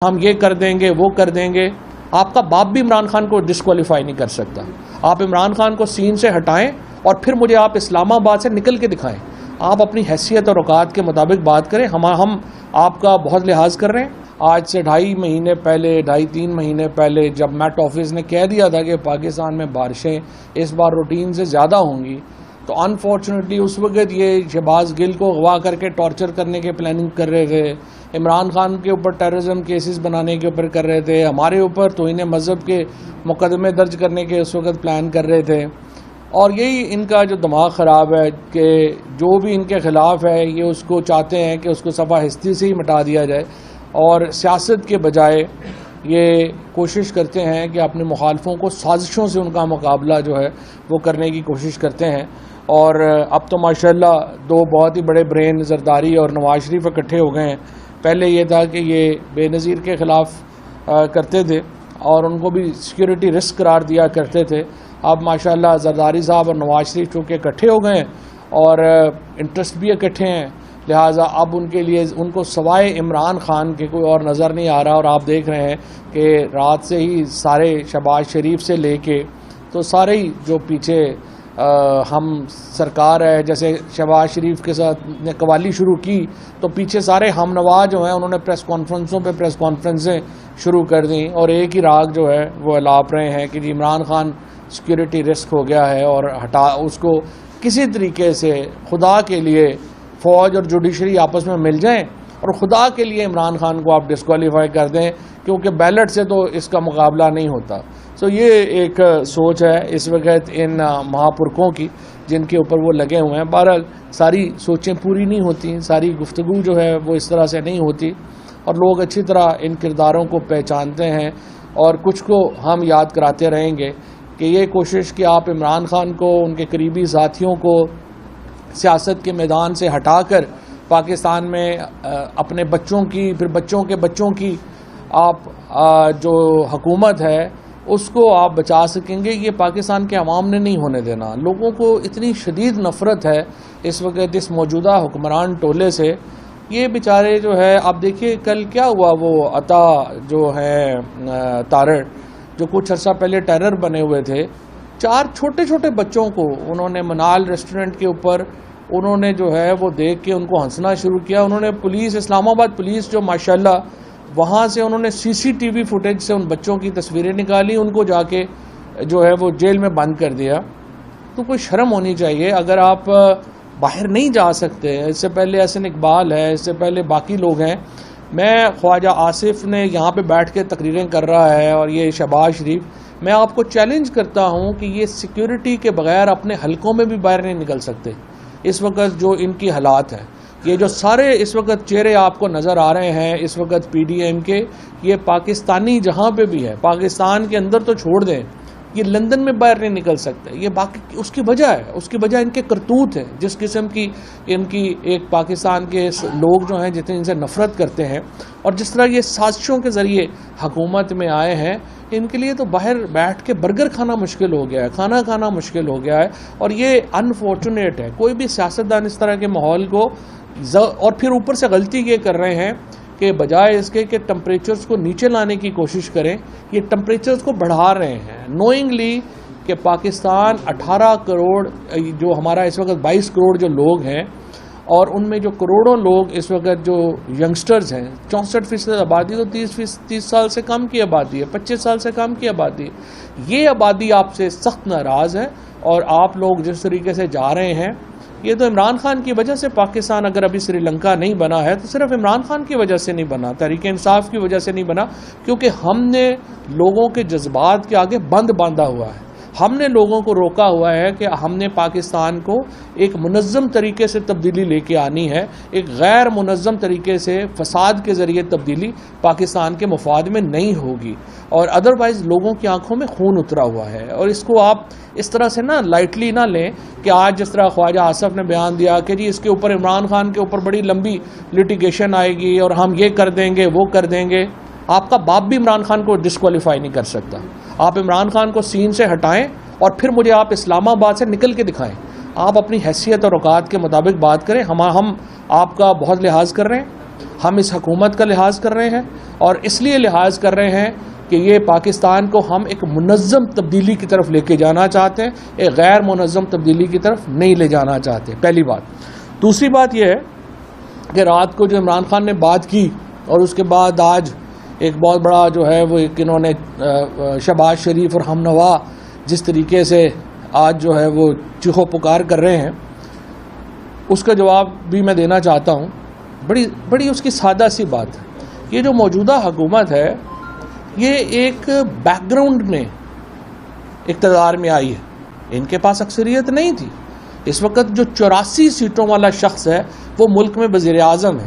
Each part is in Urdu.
ہم یہ کر دیں گے وہ کر دیں گے. آپ کا باپ بھی عمران خان کو ڈسکوالیفائی نہیں کر سکتا. آپ عمران خان کو سین سے ہٹائیں اور پھر مجھے آپ اسلام آباد سے نکل کے دکھائیں. آپ اپنی حیثیت اور اوقات کے مطابق بات کریں. ہم آپ کا بہت لحاظ کر رہے ہیں. آج سے 2.5 مہینے پہلے جب میٹ آفس نے کہہ دیا تھا کہ پاکستان میں بارشیں اس بار روٹین سے زیادہ ہوں گی، تو انفارچونیٹلی اس وقت یہ شہباز گل کو اغوا کر کے ٹارچر کرنے کے پلاننگ کر رہے تھے. عمران خان کے اوپر ٹیررزم کیسز بنانے کے اوپر کر رہے تھے. ہمارے اوپر توہین مذہب کے مقدمے درج کرنے کے اس وقت پلان کر رہے تھے. اور یہی ان کا جو دماغ خراب ہے کہ جو بھی ان کے خلاف ہے یہ اس کو چاہتے ہیں کہ اس کو صفحہ ہستی سے ہی مٹا دیا جائے، اور سیاست کے بجائے یہ کوشش کرتے ہیں کہ اپنے مخالفوں کو سازشوں سے ان کا مقابلہ جو ہے وہ کرنے کی کوشش کرتے ہیں. اور اب تو ماشاءاللہ دو بہت ہی بڑے برین زرداری اور نواز شریف اکٹھے ہو گئے ہیں. پہلے یہ تھا کہ یہ بے نظیر کے خلاف کرتے تھے اور ان کو بھی سیکیورٹی رسک قرار دیا کرتے تھے. اب ماشاءاللہ زرداری صاحب اور نواز شریف چونکہ اکٹھے ہو گئے ہیں اور انٹرسٹ بھی اکٹھے ہیں، لہٰذا اب ان کے لیے ان کو سوائے عمران خان کے کوئی اور نظر نہیں آ رہا. اور آپ دیکھ رہے ہیں کہ رات سے ہی سارے شہباز شریف سے لے کے تو سارے ہی جو پیچھے ہم سرکار ہے، جیسے شہباز شریف کے ساتھ نے قوالی شروع کی تو پیچھے سارے ہم نوا جو ہیں انہوں نے پریس کانفرنسوں پہ پریس کانفرنسیں شروع کر دیں اور ایک ہی راگ جو ہے وہ الاپ رہے ہیں کہ جی عمران خان سیکیورٹی رسک ہو گیا ہے اور اس کو کسی طریقے سے خدا کے لیے فوج اور جوڈیشری آپس میں مل جائیں اور خدا کے لیے عمران خان کو آپ ڈسکوالیفائی کر دیں، کیونکہ بیلٹ سے تو اس کا مقابلہ نہیں ہوتا. یہ ایک سوچ ہے اس وقت ان مہاپرکھوں کی جن کے اوپر وہ لگے ہوئے ہیں. بہرحال ساری سوچیں پوری نہیں ہوتی، ساری گفتگو جو ہے وہ اس طرح سے نہیں ہوتی، اور لوگ اچھی طرح ان کرداروں کو پہچانتے ہیں. اور کچھ کو ہم یاد کراتے رہیں گے کہ یہ کوشش کہ آپ عمران خان کو، ان کے قریبی ساتھیوں کو سیاست کے میدان سے ہٹا کر پاکستان میں اپنے بچوں کی، پھر بچوں کے بچوں کی آپ جو حکومت ہے اس کو آپ بچا سکیں گے، یہ پاکستان کے عوام نے نہیں ہونے دینا. لوگوں کو اتنی شدید نفرت ہے اس وقت اس موجودہ حکمران ٹولے سے. یہ بیچارے جو ہے، آپ دیکھیے کل کیا ہوا، وہ عطا جو ہے تارڑ جو کچھ عرصہ پہلے ٹیرر بنے ہوئے تھے، 4 چھوٹے چھوٹے بچوں کو انہوں نے منال ریسٹورنٹ کے اوپر انہوں نے جو ہے وہ دیکھ کے ان کو ہنسنا شروع کیا. انہوں نے پولیس، اسلام آباد پولیس جو ماشاءاللہ وہاں سے انہوں نے CCTV فوٹیج سے ان بچوں کی تصویریں نکالی، ان کو جا کے جو ہے وہ جیل میں بند کر دیا. تو کوئی شرم ہونی چاہیے. اگر آپ باہر نہیں جا سکتے، اس سے پہلے احسن اقبال ہے، اس سے پہلے باقی لوگ ہیں، میں خواجہ آصف نے یہاں پہ بیٹھ کے تقریریں کر رہا ہے اور یہ شہباز شریف، میں آپ کو چیلنج کرتا ہوں کہ یہ سیکیورٹی کے بغیر اپنے حلقوں میں بھی باہر نہیں نکل سکتے. اس وقت جو ان کی حالات ہیں، یہ جو سارے اس وقت چہرے آپ کو نظر آ رہے ہیں اس وقت PDM کے، یہ پاکستانی جہاں پہ بھی ہے، پاکستان کے اندر تو چھوڑ دیں، یہ لندن میں باہر نہیں نکل سکتے. یہ باقی اس کی وجہ ہے، اس کی وجہ ان کے کرتوت ہے، جس قسم کی ان کی ایک پاکستان کے لوگ جو ہیں جتنے ان سے نفرت کرتے ہیں اور جس طرح یہ سازشوں کے ذریعے حکومت میں آئے ہیں. ان کے لیے تو باہر بیٹھ کے برگر کھانا مشکل ہو گیا ہے، کھانا کھانا مشکل ہو گیا ہے. اور یہ انفارچونیٹ ہے. کوئی بھی سیاستدان اس طرح کے ماحول کو، اور پھر اوپر سے غلطی یہ کر رہے ہیں کہ بجائے اس کے کہ ٹمپریچرز کو نیچے لانے کی کوشش کریں، یہ ٹمپریچرز کو بڑھا رہے ہیں نوئنگلی. کہ پاکستان 18 کروڑ، جو ہمارا اس وقت 22 کروڑ جو لوگ ہیں، اور ان میں جو کروڑوں لوگ اس وقت جو ینگسٹرز ہیں، 64% آبادی، تو 30 سال سے کم کی آبادی ہے، 25 سال سے کم کی آبادی ہے. یہ آبادی آپ سے سخت ناراض ہے. اور آپ لوگ جس طریقے سے جا رہے ہیں، یہ تو عمران خان کی وجہ سے پاکستان اگر ابھی سری لنکا نہیں بنا ہے تو صرف عمران خان کی وجہ سے نہیں بنا، تحریک انصاف کی وجہ سے نہیں بنا، کیونکہ ہم نے لوگوں کے جذبات کے آگے بند باندھا ہوا ہے. ہم نے لوگوں کو روکا ہوا ہے کہ ہم نے پاکستان کو ایک منظم طریقے سے تبدیلی لے کے آنی ہے. ایک غیر منظم طریقے سے فساد کے ذریعے تبدیلی پاکستان کے مفاد میں نہیں ہوگی، اور ادروائز لوگوں کی آنکھوں میں خون اترا ہوا ہے. اور اس کو آپ اس طرح سے نہ لائٹلی نہ لیں کہ آج جس طرح خواجہ آصف نے بیان دیا کہ جی اس کے اوپر عمران خان کے اوپر بڑی لمبی لٹیگیشن آئے گی اور ہم یہ کر دیں گے وہ کر دیں گے. آپ کا باپ بھی عمران خان کو ڈسکوالیفائی نہیں کر سکتا. آپ عمران خان کو سین سے ہٹائیں اور پھر مجھے آپ اسلام آباد سے نکل کے دکھائیں. آپ اپنی حیثیت اور اوقات کے مطابق بات کریں. ہم آپ کا بہت لحاظ کر رہے ہیں، ہم اس حکومت کا لحاظ کر رہے ہیں. اور اس لیے لحاظ کر رہے ہیں کہ یہ پاکستان کو ہم ایک منظم تبدیلی کی طرف لے کے جانا چاہتے ہیں، ایک غیر منظم تبدیلی کی طرف نہیں لے جانا چاہتے، پہلی بات۔ دوسری بات یہ ہے کہ رات کو جو عمران خان نے بات کی اور اس کے بعد آج ایک بہت بڑا جو ہے وہ ایک انہوں نے شہباز شریف اور ہم نوا جس طریقے سے آج جو ہے وہ چیخو پکار کر رہے ہیں، اس کا جواب بھی میں دینا چاہتا ہوں۔ بڑی اس کی سادہ سی بات ہے، یہ جو موجودہ حکومت ہے یہ ایک بیک گراؤنڈ میں اقتدار میں آئی ہے، ان کے پاس اکثریت نہیں تھی۔ اس وقت جو 84 سیٹوں والا شخص ہے وہ ملک میں وزیر اعظم ہے،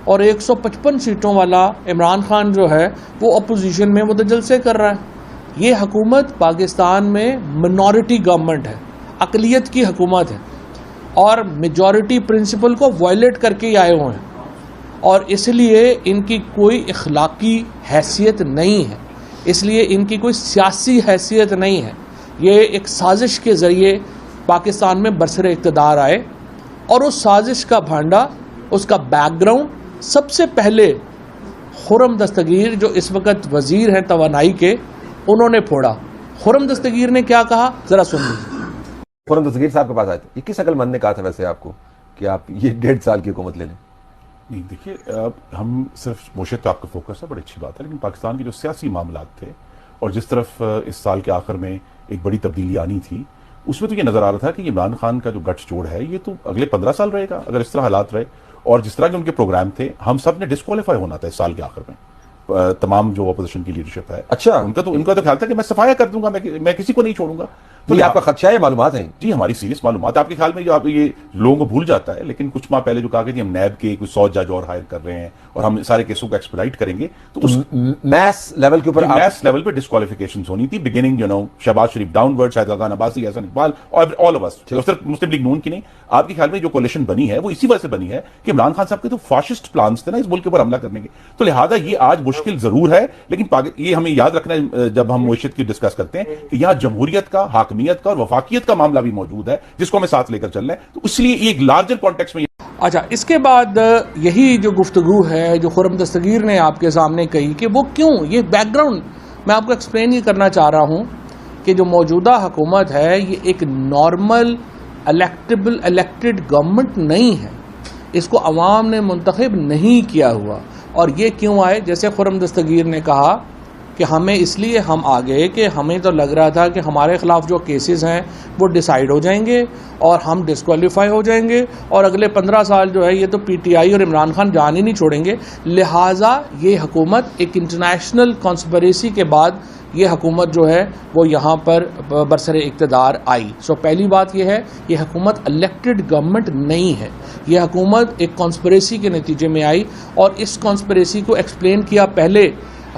اور 155 سیٹوں والا عمران خان جو ہے وہ اپوزیشن میں متجلسے کر رہا ہے۔ یہ حکومت پاکستان میں منورٹی گورنمنٹ ہے، اقلیت کی حکومت ہے، اور میجورٹی پرنسپل کو وائلیٹ کر کے ہی آئے ہوئے ہیں، اور اس لیے ان کی کوئی اخلاقی حیثیت نہیں ہے، اس لیے ان کی کوئی سیاسی حیثیت نہیں ہے۔ یہ ایک سازش کے ذریعے پاکستان میں برسر اقتدار آئے، اور اس سازش کا بھانڈا، اس کا بیک گراؤنڈ سب سے پہلے خرم دستگیر جو اس وقت وزیر ہیں توانائی کے، انہوں نے پھوڑا۔ خرم دستگیر نے کیا کہا ذرا سن لیجیے۔ خرم دستگیر صاحب کے پاس آئے تھے، یہ کس عقل مند نے کہا تھا ویسے آپ کو کہ آپ یہ 1.5 سال کی حکومت لے لیں؟ نہیں دیکھیے، ہم صرف معیشت پہ آپ کا فوکس ہے، بڑی اچھی بات ہے، لیکن پاکستان کے جو سیاسی معاملات تھے اور جس طرف اس سال کے آخر میں ایک بڑی تبدیلی آنی تھی، اس میں تو یہ نظر آ رہا تھا کہ عمران خان کا جو گٹھ جوڑ ہے یہ تو اگلے 15 سال رہے گا اگر اس طرح حالات رہے، اور جس طرح کے ان کے پروگرام تھے ہم سب نے ڈسکوالیفائی ہونا تھا اس سال کے آخر میں، تمام جو اپوزیشن کی لیڈرشپ ہے۔ اچھا، ان کا تو خیال تھا کہ میں صفایا کر دوں گا، میں کسی کو نہیں چھوڑوں گا۔ تو یہ آپ کا خدشہ ہے، معلومات ہیں؟ جی ہماری سیریس معلومات آپ کے خیال میں جو آپ یہ لوگوں کو بھول جاتا ہے، لیکن کچھ ماہ پہلے جو کہا کہ ہم نیب کے کچھ 100 جج اور ہائر کر رہے ہیں اور ہم سارے کیسوں کو ایکسپیڈائٹ کریں گے، تو اس میس لیول کے اوپر میس لیول پہ ڈسکوالیفیکیشنز ہونی تھی، بگننگ شہباز شریف ڈاؤن ورڈ، شاہد خان عباسی، احسان اقبال اور آل آف اس، صرف مسلم لیگ نون کی نہیں۔ آپ کے خیال میں جو کولیشن بنی ہے وہ اسی وجہ سے بنی ہے کہ عمران خان صاحب کے تو فاشسٹ پلانز تھے نا اس ملک کے اوپر حملہ کرنے کے، تو لہٰذا یہ آج مشکل ضرور ہے، لیکن یہ ہمیں یاد رکھنا ہے جب ہم معیشت کی ڈسکس کرتے ہیں کہ یہاں جمہوریت کا، حاکمیت کا اور وفاقیت کا معاملہ بھی موجود ہے جس کو ہمیں ساتھ لے کر چل رہے ہیں، تو اس لیے ایک لارجر کانٹیکس میں۔ اچھا، اس کے بعد یہی جو گفتگو ہے جو خرم دستگیر نے آپ کے سامنے کہی کہ وہ کیوں، یہ بیک گراؤنڈ میں آپ کو ایکسپلین ہی کرنا چاہ رہا ہوں کہ جو موجودہ حکومت ہے یہ ایک نارمل الیکٹڈ گورنمنٹ نہیں ہے، اس کو عوام نے منتخب نہیں کیا ہوا۔ اور یہ کیوں آئے؟ جیسے خرم دستگیر نے کہا کہ ہمیں اس لیے ہم آگے کہ ہمیں تو لگ رہا تھا کہ ہمارے خلاف جو کیسز ہیں وہ ڈیسائیڈ ہو جائیں گے اور ہم ڈسکوالیفائی ہو جائیں گے، اور اگلے 15 سال جو ہے یہ تو پی ٹی آئی اور عمران خان جان ہی نہیں چھوڑیں گے، لہٰذا یہ حکومت ایک انٹرنیشنل کانسپریسی کے بعد یہ حکومت جو ہے وہ یہاں پر برسر اقتدار آئی۔ سو پہلی بات یہ ہے، یہ حکومت الیکٹڈ گورنمنٹ نہیں ہے، یہ حکومت ایک کانسپریسی کے نتیجے میں آئی، اور اس کانسپریسی کو ایکسپلین کیا پہلے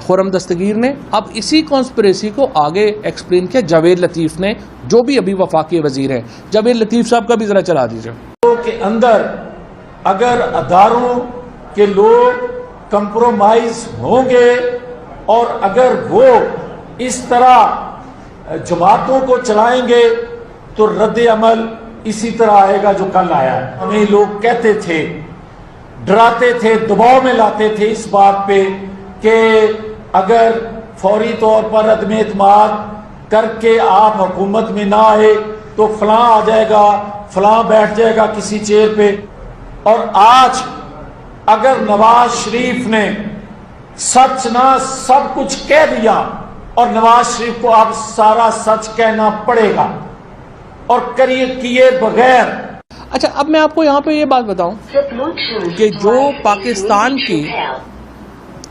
خرم دستگیر نے، اب اسی کانسپریسی کو آگے ایکسپلین کیا جاوید لطیف نے، جو بھی ابھی وفاقی وزیر ہیں۔ جاوید لطیف صاحب کا بھی ذرا چلا دیجیے۔ کے اندر اگر اداروں کے لوگ کمپرومائز ہوں گے اور اگر وہ اس طرح جماعتوں کو چلائیں گے تو رد عمل اسی طرح آئے گا جو کل آیا ہے۔ ہمیں لوگ کہتے تھے، ڈراتے تھے، دباؤ میں لاتے تھے اس بات پہ کہ اگر فوری طور پر عدم اعتماد کر کے آپ حکومت میں نہ آئے تو فلاں آ جائے گا، فلاں بیٹھ جائے گا کسی چیئر پہ۔ اور آج اگر نواز شریف نے سچ نہ سب کچھ کہہ دیا، اور نواز شریف کو اب سارا سچ کہنا پڑے گا اور کیے بغیر۔ اچھا، اب میں آپ کو یہاں پہ یہ بات بتاؤں کہ جو پاکستان کی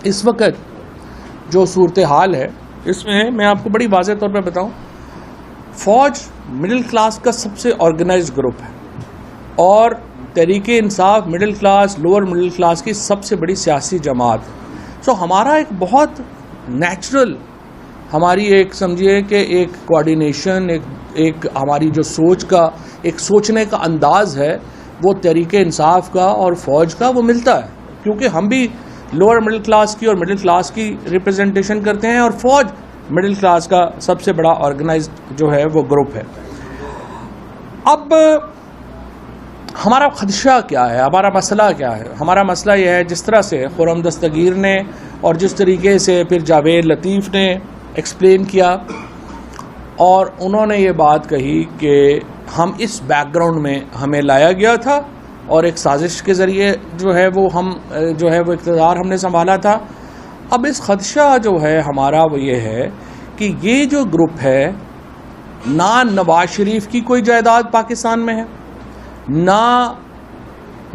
اس وقت جو صورتحال ہے، اس میں میں آپ کو بڑی واضح طور پہ بتاؤں، فوج مڈل کلاس کا سب سے آرگنائزڈ گروپ ہے، اور Tehreek Insaf middle class, lower middle class کی سب سے بڑی سیاسی جماعت ہے۔ سو ہمارا ایک بہت نیچرل، ہماری ایک سمجھیے کہ ایک کوآرڈینیشن، ایک ہماری جو سوچ کا، ایک سوچنے کا انداز ہے، وہ تحریک انصاف کا اور فوج کا وہ ملتا ہے، کیونکہ ہم بھی لوور مڈل کلاس کی اور مڈل کلاس کی ریپرزنٹیشن کرتے ہیں، اور فوج مڈل کلاس کا سب سے بڑا آرگنائزڈ جو ہے وہ گروپ ہے۔ اب ہمارا خدشہ کیا ہے، ہمارا مسئلہ کیا ہے؟ ہمارا مسئلہ یہ ہے، جس طرح سے خرم دستگیر نے اور جس طریقے سے پھر جاوید لطیف نے ایکسپلین کیا، اور انہوں نے یہ بات کہی کہ ہم اس بیک گراؤنڈ میں ہمیں لایا گیا تھا اور ایک سازش کے ذریعے جو ہے وہ اقتدار ہم نے سنبھالا تھا. اب اس خدشہ جو ہے ہمارا وہ یہ ہے کہ یہ جو گروپ ہے، نہ نواز شریف کی کوئی جائیداد پاکستان میں ہے، نہ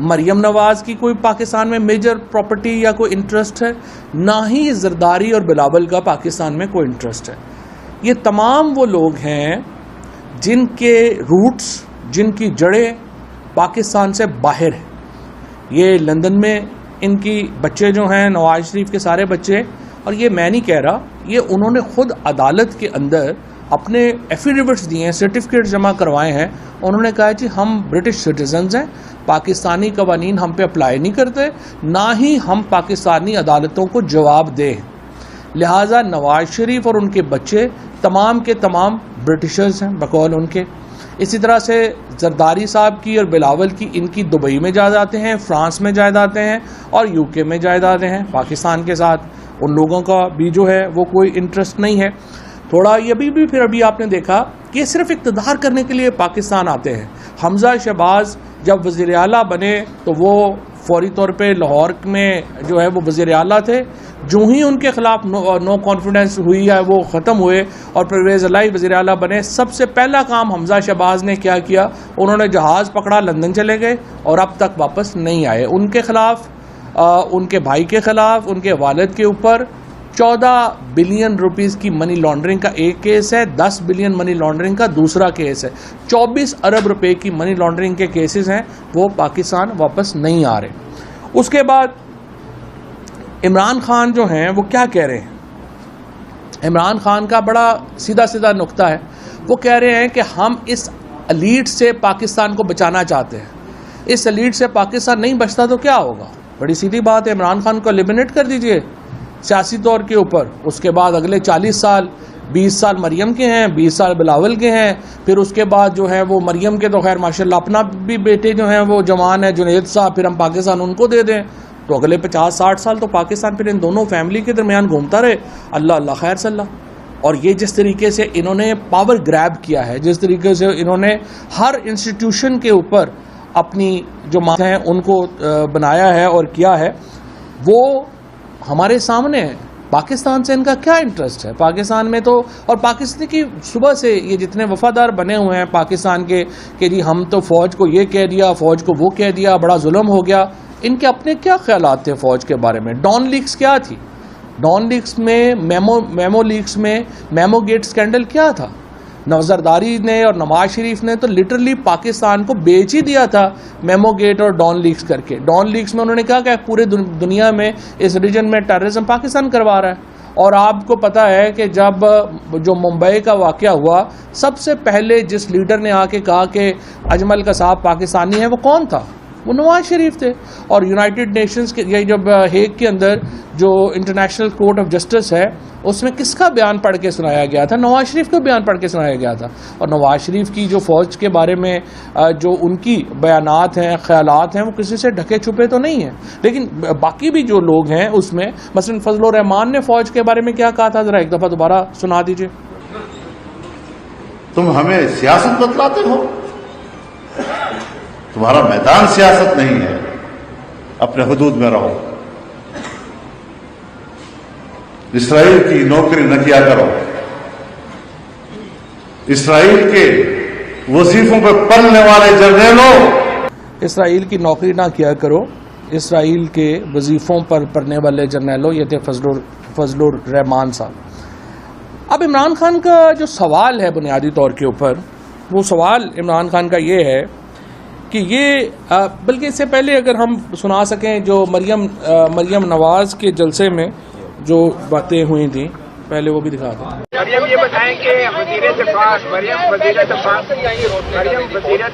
مریم نواز کی کوئی پاکستان میں میجر پراپرٹی یا کوئی انٹرسٹ ہے، نہ ہی زرداری اور بلاول کا پاکستان میں کوئی انٹرسٹ ہے. یہ تمام وہ لوگ ہیں جن کے روٹس، جن کی جڑیں پاکستان سے باہر ہیں. یہ لندن میں ان کی بچے جو ہیں، نواز شریف کے سارے بچے، اور یہ میں نہیں کہہ رہا، یہ انہوں نے خود عدالت کے اندر اپنے ایفیڈیوٹس دیے ہیں، سرٹیفکیٹ جمع کروائے ہیں. انہوں نے کہا جی ہم برٹش سٹیزنز ہیں، پاکستانی قوانین ہم پہ اپلائی نہیں کرتے، نہ ہی ہم پاکستانی عدالتوں کو جواب دیں. لہٰذا نواز شریف اور ان کے بچے تمام کے تمام برٹشرز ہیں بقول ان کے. اسی طرح سے زرداری صاحب کی اور بلاول کی، ان کی دبئی میں جائیدادیں ہیں، فرانس میں جائیدادیں ہیں، اور یو کے میں جائیدادیں ہیں. پاکستان کے ساتھ ان لوگوں کا بھی جو ہے وہ کوئی انٹرسٹ نہیں ہے. تھوڑا یہ بھی پھر ابھی آپ نے دیکھا کہ صرف اقتدار کرنے کے لیے پاکستان آتے ہیں. حمزہ شہباز جب وزیر اعلیٰ بنے تو وہ فوری طور پہ لاہور میں جو ہے وہ وزیر اعلیٰ تھے. جو ہی ان کے خلاف نو کانفیڈنس ہوئی ہے وہ ختم ہوئے اور پرویز الہی وزیر اعلیٰ بنے. سب سے پہلا کام حمزہ شہباز نے کیا کیا؟ انہوں نے جہاز پکڑا، لندن چلے گئے اور اب تک واپس نہیں آئے. ان کے خلاف، ان کے بھائی کے خلاف، ان کے والد کے اوپر 14 بلین روپیز کی منی لانڈرنگ کا ایک کیس ہے، 10 بلین منی لانڈرنگ کا دوسرا کیس ہے. 24 ارب روپے کی منی لانڈرنگ کے کیسز ہیں، وہ پاکستان واپس نہیں آ رہے. اس کے بعد عمران خان جو ہیں وہ کیا کہہ رہے ہیں؟ عمران خان کا بڑا سیدھا نقطہ ہے. وہ کہہ رہے ہیں کہ ہم اس ایلیٹ سے پاکستان کو بچانا چاہتے ہیں. اس ایلیٹ سے پاکستان نہیں بچتا تو کیا ہوگا؟ بڑی سیدھی بات ہے، عمران خان کو ایلیمنیٹ کر دیجئے سیاسی طور کے اوپر. اس کے بعد اگلے 40 سال، 20 سال مریم کے ہیں، 20 سال بلاول کے ہیں. پھر اس کے بعد جو ہے وہ مریم کے تو خیر ماشاءاللہ اپنا بھی بیٹے جو ہیں وہ جوان ہیں، جنید صاحب، پھر ہم پاکستان ان کو دے دیں تو اگلے 50-60 سال تو پاکستان پھر ان دونوں فیملی کے درمیان گھومتا رہے. اللہ خیر صلی اللہ. اور یہ جس طریقے سے انہوں نے پاور گریب کیا ہے، جس طریقے سے انہوں نے ہر انسٹیٹیوشن کے اوپر اپنی جو مات ہیں ان کو بنایا ہے اور کیا ہے، وہ ہمارے سامنے ہے. پاکستان سے ان کا کیا انٹرسٹ ہے؟ پاکستان میں تو، اور پاکستان کی صبح سے یہ جتنے وفادار بنے ہوئے ہیں پاکستان کے کہ جی ہم تو فوج کو یہ کہہ دیا، فوج کو وہ کہہ دیا، بڑا ظلم ہو گیا. ان کے اپنے کیا خیالات تھے فوج کے بارے میں؟ ڈان لیکس کیا تھی؟ ڈان لیکس میں، میمو لیکس میں میمو گیٹ سکینڈل کیا تھا؟ زرداری نے اور نواز شریف نے تو لٹرلی پاکستان کو بیچ ہی دیا تھا میمو گیٹ اور ڈان لیکس کر کے. ڈان لیکس میں انہوں نے کہا کہ پورے دنیا میں اس ریجن میں ٹیررزم پاکستان کروا رہا ہے. اور آپ کو پتا ہے کہ جب جو ممبئی کا واقعہ ہوا، سب سے پہلے جس لیڈر نے آ کے کہا کہ اجمل کا صاحب پاکستانی ہے، وہ کون تھا؟ وہ نواز شریف تھے. اور یونائٹڈ نیشنز کے جب ہیگ کے اندر جو انٹرنیشنل کورٹ آف جسٹس ہے، اس میں کس کا بیان پڑھ کے سنایا گیا تھا؟ نواز شریف کا بیان پڑھ کے سنایا گیا تھا. اور نواز شریف کی جو فوج کے بارے میں جو ان کی بیانات ہیں، خیالات ہیں، وہ کسی سے ڈھکے چھپے تو نہیں ہیں. لیکن باقی بھی جو لوگ ہیں اس میں، مثلا فضل الرحمان نے فوج کے بارے میں کیا کہا تھا؟ ذرا ایک دفعہ دوبارہ سنا دیجئے. تم ہمیں سیاست بتلاتے ہو، تمہارا میدان سیاست نہیں ہے، اپنے حدود میں رہو. اسرائیل کی نوکری نہ کیا کرو، اسرائیل کے وظیفوں پہ پلنے والے جرنیلوں، اسرائیل کی نوکری نہ کیا کرو، اسرائیل کے وظیفوں پر پڑنے والے جرنیلوں. یہ تھے فضل الرحمان صاحب. اب عمران خان کا جو سوال ہے بنیادی طور کے اوپر، وہ سوال عمران خان کا یہ ہے کہ یہ بلکہ اس سے پہلے اگر ہم سنا سکیں جو مریم نواز کے جلسے میں جو باتیں ہوئی تھیں، پہلے وہ بھی دکھا دیں. مریم یہ بتائیں کہ مریم وزیر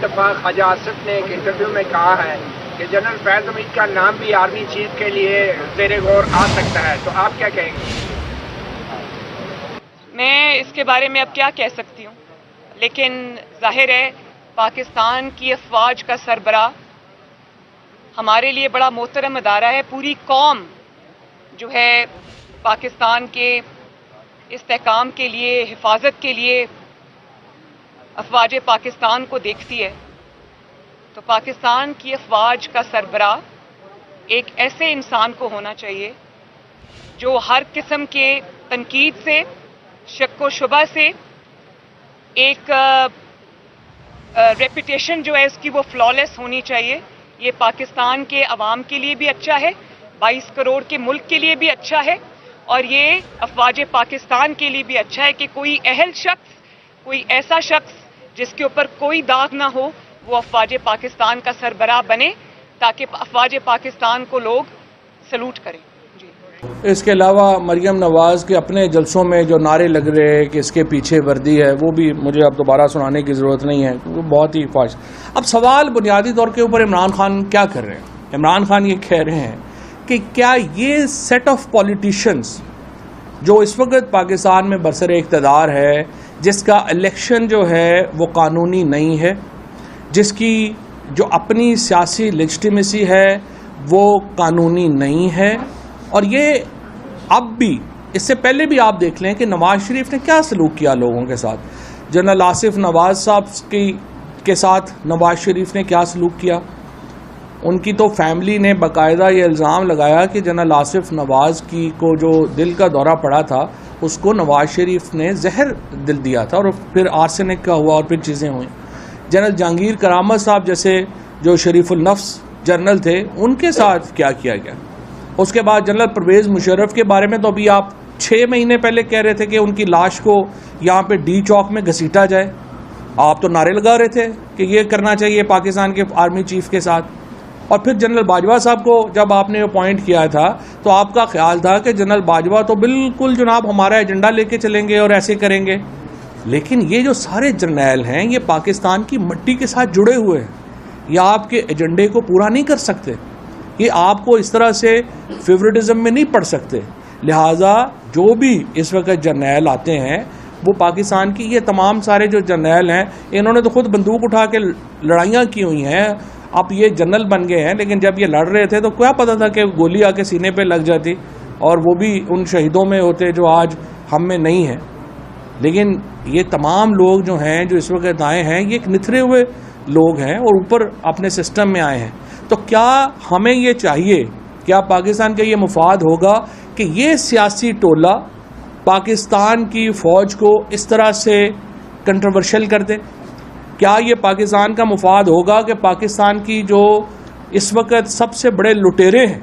دفاع خواجہ آصف نے ایک انٹرویو میں کہا ہے کہ جنرل فیض حمید کا نام بھی آرمی چیف کے لیے زیر غور آ سکتا ہے، تو آپ کیا کہیں گے؟ میں اس کے بارے میں اب کیا کہہ سکتی ہوں، لیکن ظاہر ہے پاکستان کی افواج کا سربراہ ہمارے لیے بڑا محترم ادارہ ہے. پوری قوم جو ہے پاکستان کے استحکام کے لیے، حفاظت کے لیے افواج پاکستان کو دیکھتی ہے، تو پاکستان کی افواج کا سربراہ ایک ایسے انسان کو ہونا چاہیے جو ہر قسم کے تنقید سے، شک و شبہ سے، ایک ریپوٹیشن جو ہے اس کی وہ فلالیس ہونی چاہیے. یہ پاکستان کے عوام کے لیے بھی اچھا ہے، 22 کروڑ کے ملک کے لیے بھی اچھا ہے، اور یہ افواج پاکستان کے لیے بھی اچھا ہے کہ کوئی اہل شخص، کوئی ایسا شخص جس کے اوپر کوئی داغ نہ ہو، وہ افواج پاکستان کا سربراہ بنے تاکہ افواج پاکستان کو لوگ سلوٹ کریں. اس کے علاوہ مریم نواز کے اپنے جلسوں میں جو نعرے لگ رہے ہیں کہ اس کے پیچھے وردی ہے، وہ بھی مجھے اب دوبارہ سنانے کی ضرورت نہیں ہے، وہ بہت ہی فاش. اب سوال بنیادی طور کے اوپر عمران خان کیا کر رہے ہیں؟ عمران خان یہ کہہ رہے ہیں کہ کیا یہ سیٹ آف پولیٹیشنز جو اس وقت پاکستان میں برسر اقتدار ہے، جس کا الیکشن جو ہے وہ قانونی نہیں ہے، جس کی جو اپنی سیاسی لیجٹیمیسی ہے وہ قانونی نہیں ہے، اور یہ اب بھی، اس سے پہلے بھی آپ دیکھ لیں کہ نواز شریف نے کیا سلوک کیا لوگوں کے ساتھ. جنرل آصف نواز صاحب کے ساتھ نواز شریف نے کیا سلوک کیا. ان کی تو فیملی نے باقاعدہ یہ الزام لگایا کہ جنرل آصف نواز کی کو جو دل کا دورہ پڑا تھا اس کو نواز شریف نے زہر دل دیا تھا، اور پھر آرسینک کا ہوا اور پھر چیزیں ہوئیں. جنرل جہانگیر کرامت صاحب جیسے جو شریف النفس جنرل تھے، ان کے ساتھ کیا کیا گیا. اس کے بعد جنرل پرویز مشرف کے بارے میں تو ابھی آپ 6 مہینے پہلے کہہ رہے تھے کہ ان کی لاش کو یہاں پہ ڈی چوک میں گھسیٹا جائے. آپ تو نعرے لگا رہے تھے کہ یہ کرنا چاہیے پاکستان کے آرمی چیف کے ساتھ. اور پھر جنرل باجوہ صاحب کو جب آپ نے اپوائنٹ کیا تھا تو آپ کا خیال تھا کہ جنرل باجوہ تو بالکل جناب ہمارا ایجنڈا لے کے چلیں گے اور ایسے کریں گے. لیکن یہ جو سارے جرنیل ہیں یہ پاکستان کی مٹی کے ساتھ جڑے ہوئے ہیں، یہ آپ کے ایجنڈے کو پورا نہیں کر سکتے، یہ آپ کو اس طرح سے فیورٹزم میں نہیں پڑ سکتے. لہٰذا جو بھی اس وقت جرنیل آتے ہیں وہ پاکستان کی، یہ تمام سارے جو جرنیل ہیں انہوں نے تو خود بندوق اٹھا کے لڑائیاں کی ہوئی ہیں. اب یہ جنرل بن گئے ہیں، لیکن جب یہ لڑ رہے تھے تو کیا پتا تھا کہ گولی آ کے سینے پہ لگ جاتی اور وہ بھی ان شہیدوں میں ہوتے جو آج ہم میں نہیں ہیں. لیکن یہ تمام لوگ جو ہیں جو اس وقت آئے ہیں یہ ایک نتھرے ہوئے لوگ ہیں اور اوپر اپنے سسٹم میں آئے ہیں. تو کیا ہمیں یہ چاہیے، کیا پاکستان کا یہ مفاد ہوگا کہ یہ سیاسی ٹولہ پاکستان کی فوج کو اس طرح سے کنٹروورشل کر دے؟ کیا یہ پاکستان کا مفاد ہوگا کہ پاکستان کی جو اس وقت سب سے بڑے لٹیرے ہیں،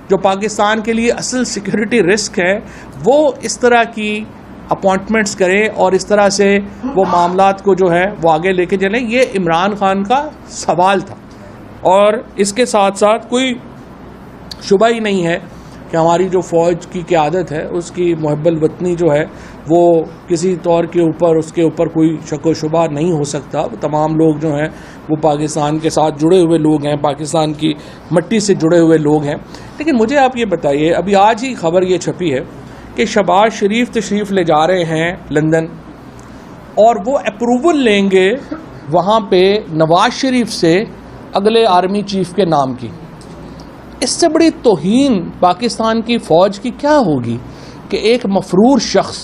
جو پاکستان کے لیے اصل سیکیورٹی رسک ہے، وہ اس طرح کی اپوائنٹمنٹس کریں اور اس طرح سے وہ معاملات کو جو ہے وہ آگے لے کے چلیں؟ یہ عمران خان کا سوال تھا. اور اس کے ساتھ ساتھ کوئی شبہ ہی نہیں ہے کہ ہماری جو فوج کی قیادت ہے اس کی محب الوطنی جو ہے وہ کسی طور کے اوپر اس کے اوپر کوئی شک و شبہ نہیں ہو سکتا. تمام لوگ جو ہیں وہ پاکستان کے ساتھ جڑے ہوئے لوگ ہیں، پاکستان کی مٹی سے جڑے ہوئے لوگ ہیں. لیکن مجھے آپ یہ بتائیے، ابھی آج ہی خبر یہ چھپی ہے کہ شہباز شریف تشریف لے جا رہے ہیں لندن اور وہ اپروول لیں گے وہاں پہ نواز شریف سے اگلے آرمی چیف کے نام کی. اس سے بڑی توہین پاکستان کی فوج کی کیا ہوگی کہ ایک مفرور شخص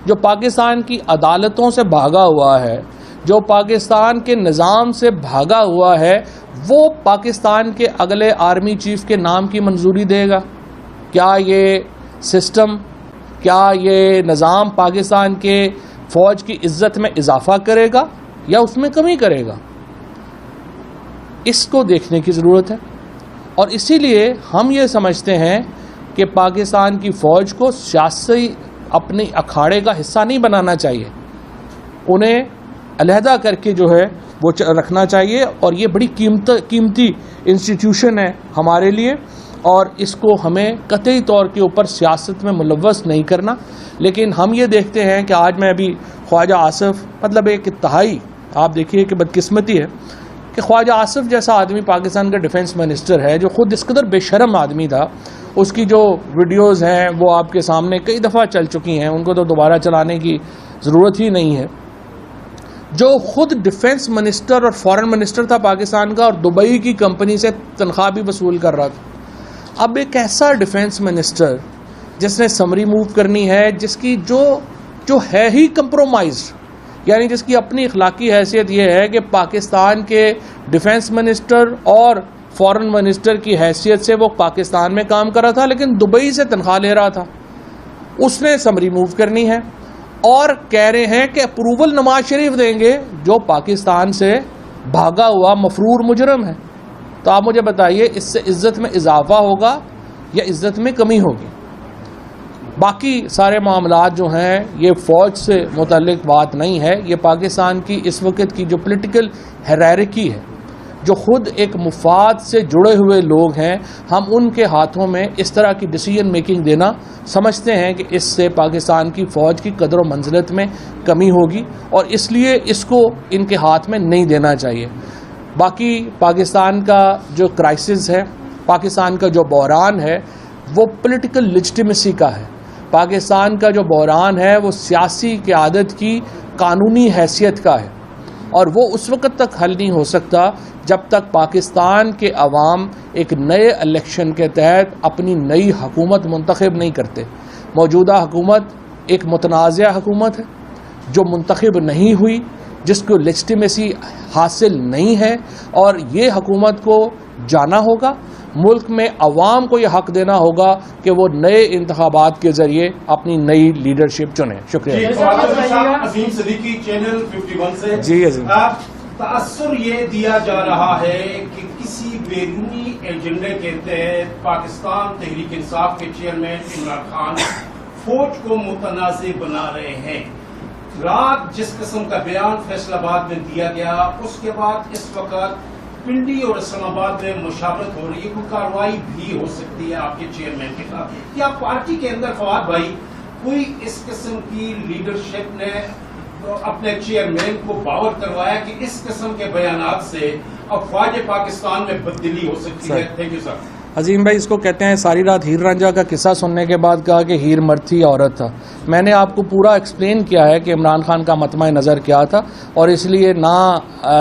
جو پاکستان کی عدالتوں سے بھاگا ہوا ہے، جو پاکستان کے نظام سے بھاگا ہوا ہے، وہ پاکستان کے اگلے آرمی چیف کے نام کی منظوری دے گا؟ کیا یہ سسٹم، کیا یہ نظام پاکستان کے فوج کی عزت میں اضافہ کرے گا یا اس میں کمی کرے گا؟ اس کو دیکھنے کی ضرورت ہے. اور اسی لیے ہم یہ سمجھتے ہیں کہ پاکستان کی فوج کو سیاسی اپنے اکھاڑے کا حصہ نہیں بنانا چاہیے، انہیں علیحدہ کر کے جو ہے وہ رکھنا چاہیے. اور یہ بڑی قیمتی انسٹیٹیوشن ہے ہمارے لیے، اور اس کو ہمیں قطعی طور کے اوپر سیاست میں ملوث نہیں کرنا. لیکن ہم یہ دیکھتے ہیں کہ آج میں ابھی خواجہ آصف، مطلب ایک انتہائی آپ دیکھیے کہ بدقسمتی ہے کہ خواجہ آصف جیسا آدمی پاکستان کا ڈیفنس منسٹر ہے، جو خود اس قدر بے شرم آدمی تھا، اس کی جو ویڈیوز ہیں وہ آپ کے سامنے کئی دفعہ چل چکی ہیں، ان کو تو دوبارہ چلانے کی ضرورت ہی نہیں ہے، جو خود ڈیفنس منسٹر اور فارن منسٹر تھا پاکستان کا اور دبئی کی کمپنی سے تنخواہ بھی وصول کر رہا تھا. اب ایک ایسا ڈیفنس منسٹر جس نے سمری موو کرنی ہے، جس کی جو ہے ہی کمپرومائز، یعنی جس کی اپنی اخلاقی حیثیت یہ ہے کہ پاکستان کے ڈیفنس منسٹر اور فارن منسٹر کی حیثیت سے وہ پاکستان میں کام کر رہا تھا لیکن دبئی سے تنخواہ لے رہا تھا، اس نے سمری موو کرنی ہے اور کہہ رہے ہیں کہ اپروول نواز شریف دیں گے جو پاکستان سے بھاگا ہوا مفرور مجرم ہے۔ تو آپ مجھے بتائیے اس سے عزت میں اضافہ ہوگا یا عزت میں کمی ہوگی؟ باقی سارے معاملات جو ہیں یہ فوج سے متعلق بات نہیں ہے، یہ پاکستان کی اس وقت کی جو پولیٹیکل ہیرارکی ہے، جو خود ایک مفاد سے جڑے ہوئے لوگ ہیں، ہم ان کے ہاتھوں میں اس طرح کی ڈیسیژن میکنگ دینا سمجھتے ہیں کہ اس سے پاکستان کی فوج کی قدر و منزلت میں کمی ہوگی اور اس لیے اس کو ان کے ہاتھ میں نہیں دینا چاہیے۔ باقی پاکستان کا جو کرائسس ہے، پاکستان کا جو بحران ہے، وہ پولیٹیکل لیجٹیمیسی کا ہے۔ پاکستان کا جو بحران ہے وہ سیاسی قیادت کی قانونی حیثیت کا ہے اور وہ اس وقت تک حل نہیں ہو سکتا جب تک پاکستان کے عوام ایک نئے الیکشن کے تحت اپنی نئی حکومت منتخب نہیں کرتے۔ موجودہ حکومت ایک متنازع حکومت ہے جو منتخب نہیں ہوئی، جس کو لیجٹیمیسی حاصل نہیں ہے، اور یہ حکومت کو جانا ہوگا، ملک میں عوام کو یہ حق دینا ہوگا کہ وہ نئے انتخابات کے ذریعے اپنی نئی لیڈرشپ چنیں۔ شکریہ۔ عظیم صدیقی، چینل 51 سے۔ جی عظیم، تاثر یہ دیا جا رہا ہے کہ کسی بیرونی ایجنڈے کے تحت پاکستان تحریک انصاف کے چیئرمین عمران خان فوج کو متنازع بنا رہے ہیں۔ رات جس قسم کا بیان فیصل آباد میں دیا گیا، اس کے بعد اس وقت پنڈی اور اسلام آباد میں مشاورت ہو رہی ہے، کوئی کارروائی بھی ہو سکتی ہے آپ کے چیئرمین کے خلاف۔ کیا پارٹی کے اندر فواد بھائی کوئی اس قسم کی لیڈرشپ نے اپنے چیئرمین کو باور کروایا کہ اس قسم کے بیانات سے افواج پاکستان میں تبدیلی ہو سکتی ہے؟ Thank you sir. عظیم بھائی، اس کو کہتے ہیں ساری رات ہیر رانجھا کا قصہ سننے کے بعد کہا کہ ہیر مرد تھی عورت تھا۔ میں نے آپ کو پورا ایکسپلین کیا ہے کہ عمران خان کا مطمع نظر کیا تھا، اور اس لیے نہ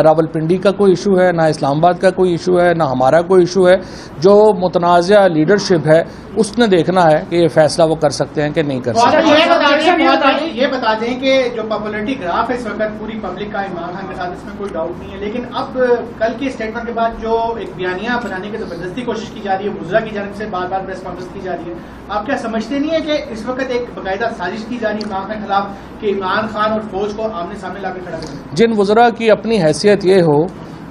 راول پنڈی کا کوئی ایشو ہے، نہ اسلام آباد کا کوئی ایشو ہے، نہ ہمارا کوئی ایشو ہے۔ جو متنازع لیڈرشپ ہے اس نے دیکھنا ہے کہ یہ فیصلہ وہ کر سکتے ہیں کہ نہیں کر سکتے۔ یہ بتا دیں کہ جو پاپولرٹی گراف ہے اس وقت پوری پبلک کا عمران خان کے ساتھ، اس میں کوئی ڈاؤٹ نہیں ہے، لیکن اب کل کی اسٹیٹمنٹ کے بعد جو ایک بیانیہ بنانے کی زبردستی کوشش کی جا رہی ہے، وزراء کی جانب سے بار بار پریس کانفرنس کی جا رہی ہے، آپ کیا سمجھتے نہیں ہے کہ اس وقت ایک باقاعدہ سازش کی جا رہی ہے عمران خان کے خلاف کہ عمران خان اور فوج کو آمنے سامنے لا کے کھڑا کریں؟ جن وزراء کی اپنی حیثیت یہ ہو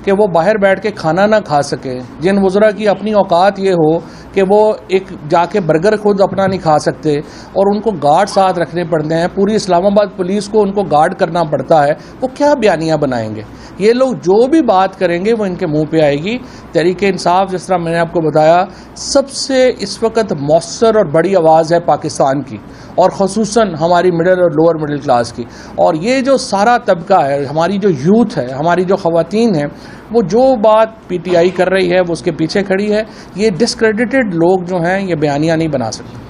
کہ وہ باہر بیٹھ کے کھانا نہ کھا سکے، جن وزراء کی اپنی اوقات یہ ہو کہ وہ ایک جا کے برگر خود اپنا نہیں کھا سکتے اور ان کو گارڈ ساتھ رکھنے پڑتے ہیں، پوری اسلام آباد پولیس کو ان کو گارڈ کرنا پڑتا ہے، وہ کیا بیانیاں بنائیں گے؟ یہ لوگ جو بھی بات کریں گے وہ ان کے منہ پہ آئے گی۔ تحریک انصاف، جس طرح میں نے آپ کو بتایا، سب سے اس وقت مؤثر اور بڑی آواز ہے پاکستان کی، اور خصوصاً ہماری مڈل اور لوور مڈل کلاس کی، اور یہ جو سارا طبقہ ہے، ہماری جو یوتھ ہے، ہماری جو خواتین ہیں، وہ جو بات پی ٹی آئی کر رہی ہے وہ اس کے پیچھے کھڑی ہے۔ یہ ڈسکریڈیٹڈ لوگ جو ہیں یہ بیانیاں نہیں بنا سکتے۔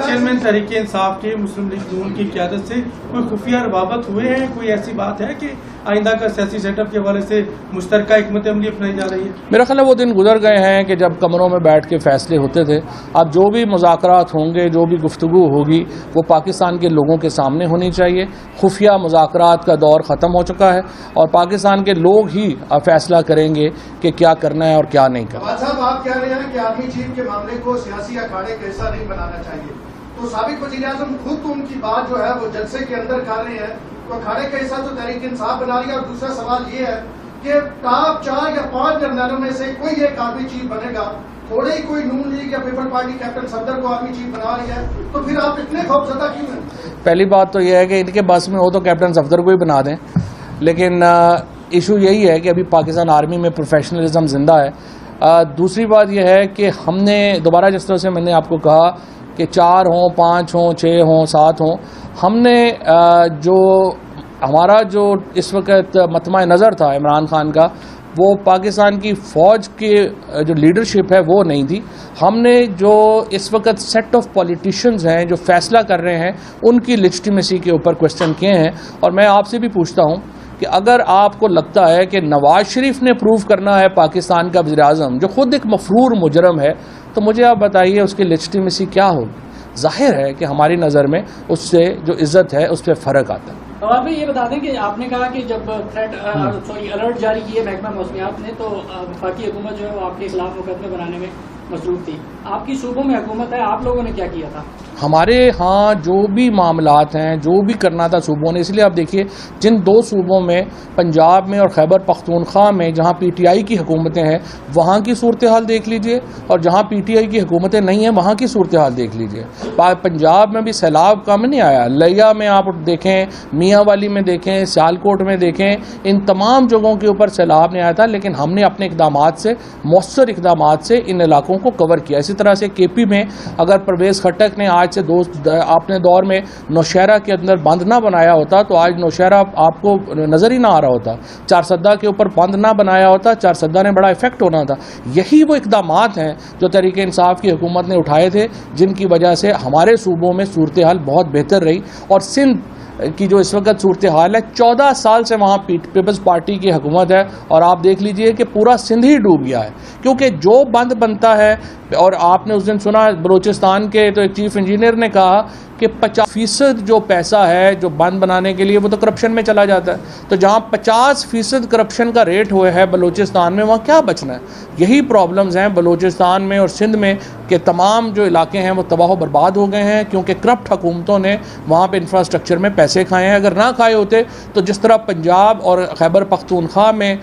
چیئرمین تحریک انصاف کے مسلم لیگ نون کی قیادت سے کوئی خفیہ روابط ہوئے ہیں؟ کوئی ایسی بات ہے کہ آئندہ کا سیاسی سیٹ اپ کے حوالے سے مشترکہ حکمت عملی اپنائی جا رہی ہے؟ میرا خیال ہے وہ دن گزر گئے ہیں کہ جب کمروں میں بیٹھ کے فیصلے ہوتے تھے۔ اب جو بھی مذاکرات ہوں گے، جو بھی گفتگو ہوگی، وہ پاکستان کے لوگوں کے سامنے ہونی چاہیے۔ خفیہ مذاکرات کا دور ختم ہو چکا ہے اور پاکستان کے لوگ ہی فیصلہ کریں گے کہ کیا کرنا ہے اور کیا نہیں کرنا۔ صاحب، آپ کہہ رہے ہیں کہ آرمی چیف کے معاملے کو سیاسی اکھاڑے کا حصہ نہیں بنانا چاہیے، تو سابق وزیر اعظم خود تو ان کی بات جو ہے وہ جلسے کے اندر کر رہے ہیں، تو اکھاڑے کا حصہ تو تحریک انصاف بنا لیا۔ اور دوسرا سوال یہ ہے کہ ٹاپ 4 یا 5 جرنیلوں میں سے کوئی ایک آرمی چیف بنے گا، تھوڑے ہی کوئی نون لیگ یا پیپل پارٹی کیپٹن صفدر کو آرمی چیف بنا رہی ہے، تو پھر آپ اتنے خوفزدہ کیوں ہیں؟ پہلی بات تو یہ ہے کہ ان کے بس میں ہو تو کیپٹن صفدر کو ہی بنا دیں، لیکن ایشو یہی ہے کہ ابھی پاکستان آرمی میں پروفیشنلزم زندہ ہے۔ دوسری بات یہ ہے کہ ہم نے دوبارہ، جس طرح سے میں نے آپ کو کہا کہ 4 ہوں، 5 ہوں، 6 ہوں، 7 ہوں، ہم نے جو ہمارا جو اس وقت مطمع نظر تھا عمران خان کا، وہ پاکستان کی فوج کی جو لیڈرشپ ہے وہ نہیں تھی۔ ہم نے جو اس وقت سیٹ آف پولیٹیشنز ہیں جو فیصلہ کر رہے ہیں، ان کی لیجٹیمیسی کے اوپر کوشچن کیے ہیں۔ اور میں آپ سے بھی پوچھتا ہوں کہ اگر آپ کو لگتا ہے کہ نواز شریف نے پروو کرنا ہے پاکستان کا وزیر اعظم جو خود ایک مفرور مجرم ہے، تو مجھے آپ بتائیے اس کی لیجٹیمیسی کیا ہوگی؟ ظاہر ہے کہ ہماری نظر میں اس سے جو عزت ہے اس پہ فرق آتا ہے۔ نواب بھائی یہ بتا دیں کہ آپ نے کہا کہ جب الرٹ جاری کیے محکمہ موسمیات نے تو وفاقی حکومت جو ہے وہ آپ کے خلاف مقدمے بنانے میں مصروف تھی۔ آپ کی صوبوں میں حکومت ہے، آپ لوگوں نے کیا کیا تھا؟ ہمارے ہاں جو بھی معاملات ہیں، جو بھی کرنا تھا صوبوں نے، اس لیے آپ دیکھیے جن دو صوبوں میں پنجاب میں اور خیبر پختونخوا میں جہاں پی ٹی آئی کی حکومتیں ہیں وہاں کی صورتحال دیکھ لیجئے، اور جہاں پی ٹی آئی کی حکومتیں نہیں ہیں وہاں کی صورتحال دیکھ لیجئے۔ پنجاب میں بھی سیلاب کم نہیں آیا، لیا میں آپ دیکھیں، میاں والی میں دیکھیں، سیالکوٹ میں دیکھیں، ان تمام جگہوں کے اوپر سیلاب نہیں آیا تھا، لیکن ہم نے اپنے اقدامات سے، مؤثر اقدامات سے ان علاقوں کو کور کیا۔ اسی طرح سے کے پی میں اگر پرویز خٹک نے آج سے اپنے دور میں نوشہرہ کے اندر بند نہ بنایا ہوتا تو آج نوشہرہ آپ کو نظر ہی نہ آ رہا ہوتا، چارسدہ کے اوپر بند نہ بنایا ہوتا، چارسدہ نے بڑا ایفیکٹ ہونا تھا۔ یہی وہ اقدامات ہیں جو تحریک انصاف کی حکومت نے اٹھائے تھے، جن کی وجہ سے ہمارے صوبوں میں صورتحال بہت بہتر رہی۔ اور سندھ کی جو اس وقت صورتحال ہے، 14 سال سے وہاں پیپلز پارٹی کی حکومت ہے، اور آپ دیکھ لیجئے کہ پورا سندھ ہی ڈوب گیا ہے، کیونکہ جو بند بنتا ہے، اور آپ نے اس دن سنا بلوچستان کے تو ایک چیف انجینئر نے کہا کہ 50% جو پیسہ ہے جو بند بنانے کے لیے وہ تو کرپشن میں چلا جاتا ہے، تو جہاں 50% کرپشن کا ریٹ ہوئے ہے بلوچستان میں، وہاں کیا بچنا ہے؟ یہی پرابلمز ہیں بلوچستان میں اور سندھ میں کہ تمام جو علاقے ہیں وہ تباہ و برباد ہو گئے ہیں، کیونکہ کرپٹ حکومتوں نے وہاں پہ انفراسٹرکچر میں پیسے کھائے ہیں۔ اگر نہ کھائے ہوتے تو جس طرح پنجاب اور خیبر پختونخوا میں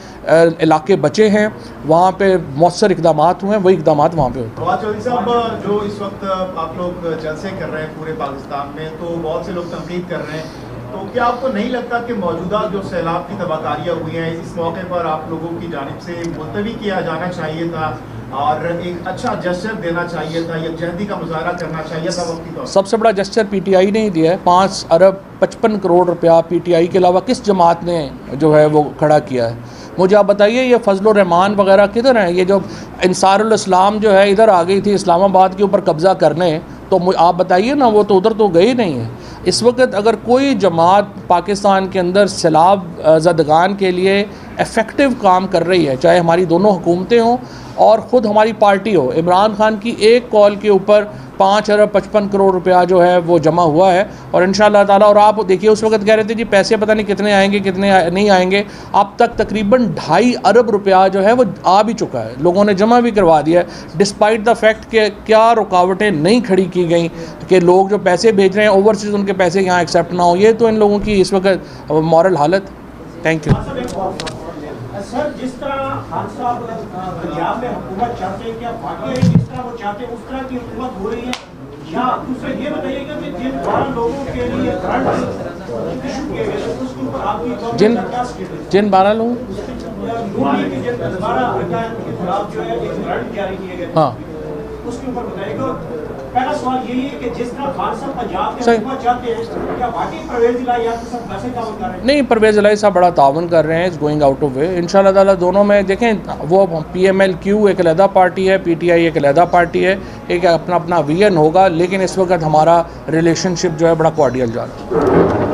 علاقے بچے ہیں، وہاں پہ مؤثر اقدامات ہوئے ہیں، وہی اقدامات وہاں پہ ہوتے ہیں۔ نواز چودھری صاحب، جو اس وقت آپ لوگ جلسے کر رہے ہیں پورے پاکستان میں، تو بہت سے لوگ تنقید کر رہے ہیں، تو کیا آپ کو نہیں لگتا کہ موجودہ جو سیلاب کی تباہ کاریاں ہوئی ہیں اس موقع پر آپ لوگوں کی جانب سے ملتوی کیا جانا چاہیے تھا اور ایک اچھا جسچر دینا چاہیے تھا، یکجہتی کا مظاہرہ کرنا چاہیے تھا وقتی طور پر؟ سب سے بڑا جسچر پی ٹی آئی نے ہی دیا ہے۔ 5 ارب 55 کروڑ روپیہ پی ٹی آئی کے علاوہ کس جماعت نے جو ہے وہ کھڑا کیا ہے؟ مجھے آپ بتائیے یہ فضل الرحمان وغیرہ کدھر ہیں؟ یہ جو انصار الاسلام جو ہے ادھر آ گئی تھی اسلام آباد کے اوپر قبضہ کرنے، تو آپ بتائیے نا، وہ تو ادھر تو گئی نہیں ہے۔ اس وقت اگر کوئی جماعت پاکستان کے اندر سیلاب زدگان کے لیے ایفیکٹو کام کر رہی ہے، چاہے ہماری دونوں حکومتیں ہوں اور خود ہماری پارٹی ہو، عمران خان کی ایک کال کے اوپر 5 ارب 55 کروڑ روپیہ جو ہے وہ جمع ہوا ہے، اور انشاءاللہ تعالیٰ، اور آپ دیکھیے اس وقت کہہ رہے تھے جی پیسے پتہ نہیں کتنے آئیں گے کتنے نہیں آئیں گے، اب تک تقریباً 2.5 ارب روپیہ جو ہے وہ آ بھی چکا ہے، لوگوں نے جمع بھی کروا دیا ہے، ڈسپائٹ دا فیکٹ کہ کیا رکاوٹیں نہیں کھڑی کی گئیں کہ لوگ جو پیسے بھیج رہے ہیں اوورسیز ان کے پیسے یہاں ایکسیپٹ نہ ہو۔ یہ تو ان لوگوں کی اس وقت مورل حالت۔ تھینک یو سر، جس طرح خان صاحب پنجاب میں حکومت چاہتے ہیں، کیا واقعی جس طرح وہ چاہتے ہیں اس طرح کی حکومت ہو رہی ہے؟ یا دوسرے یہ بتائیے گا کہ جن 12 لوگوں کے لیے جن 12 لوگ ہاں اس کے اوپر بتائیے گا۔ پہلا سوال یہی ہے کہ جس طرح خان صاحب پنجاب کے حکومت چاہتے ہیں، کیا واقعی پرویز الہی آپ کے ساتھ ویسے تعاون کر رہے ہیں؟ نہیں، پرویز الہی صاحب بڑا تعاون کر رہے ہیں، is going out of way. انشاءاللہ تعالیٰ دونوں میں دیکھیں، وہ پی ایم ایل کیو ایک علیحدہ پارٹی ہے، پی ٹی آئی ایک علیحدہ پارٹی ہے، ایک اپنا ویژن ہوگا، لیکن اس وقت ہمارا ریلیشن شپ جو ہے بڑا کوارڈیل جا رہا ہے۔